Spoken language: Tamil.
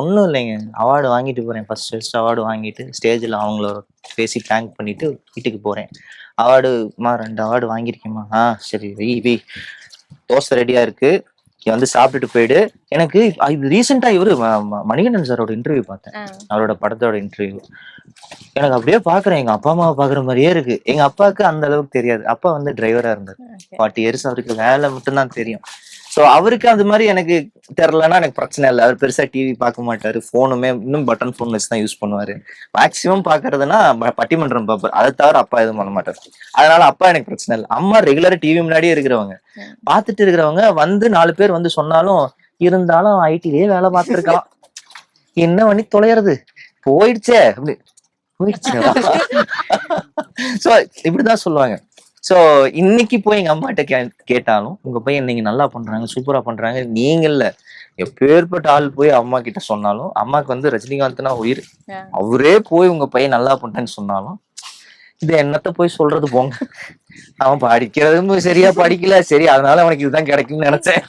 ஒன்றும் இல்லைங்க. அவார்டு வாங்கிட்டு போறேன். ஃபர்ஸ்ட் அவார்டு வாங்கிட்டு ஸ்டேஜ்ல அவங்கள பேசி தேங்க் பண்ணிட்டு வீட்டுக்கு போறேன். அவார்டுமா 2 அவார்டு வாங்கியிருக்கேம்மா. சரி வை வை. தோசை ரெடியா இருக்கு. நீ வந்து சாப்பிட்டுட்டு போயிடு. எனக்கு இது ரீசெண்டா இவரு மணிகண்டன் சாரோட இன்டர்வியூ பார்த்தேன். அவரோட படத்தோட இன்டர்வியூ. எனக்கு அப்படியே பாக்குறேன், எங்க அப்பா அம்மாவை பாக்குற மாதிரியே இருக்கு. எங்க அப்பாவுக்கு அந்த அளவுக்கு தெரியாது. அப்பா வந்து டிரைவரா இருந்தார். 40 இயர்ஸ் அவருக்கு வேலை மட்டும்தான் தெரியும். சோ அவருக்கு அது மாதிரி எனக்கு தெரியலன்னா எனக்கு பிரச்சனை இல்லை. அவர் பெருசா டிவி பார்க்க மாட்டாரு. போனுமே இன்னும் பட்டன் போன் வச்சு தான் யூஸ் பண்ணுவாரு. மேக்சிமம் பாக்குறதுன்னா பட்டிமன்றம் பார்ப்பாரு. அதை தவிர அப்பா எதுவும் பண்ண மாட்டாரு. அதனால அப்பா எனக்கு பிரச்சனை இல்லை. அம்மா ரெகுலரா டிவி முன்னாடியே இருக்கிறவங்க, பார்த்துட்டு இருக்கிறவங்க வந்து 4 பேர் வந்து சொன்னாலும் இருந்தாலும் ஐடிலேயே வேலை பார்த்துருக்கலாம். என்ன பண்ணி தொலைறது, போயிடுச்சே அப்படி போயிடுச்சு. சோ இப்படிதான் சொல்லுவாங்க. சோ இன்னைக்கு போய் எங்க அம்மாட்ட கேட்டாலும் உங்க பையன் நீங்க நல்லா பண்றாங்க, சூப்பரா பண்றாங்க, நீங்க இல்ல எப்பேற்பட்ட ஆள் போய் அம்மா கிட்ட சொன்னாலும், அம்மாக்கு வந்து ரஜினிகாந்த்னா உயிர். அவரே போய் உங்க பையன் நல்லா பண்றேன்னு சொன்னாலும் இது என்னத்த போய் சொல்றது போங்க. அவன் படிக்கிறதும் சரியா படிக்கல, சரி அதனால அவனுக்கு இதுதான் கிடைக்கும்னு நினைச்சேன்.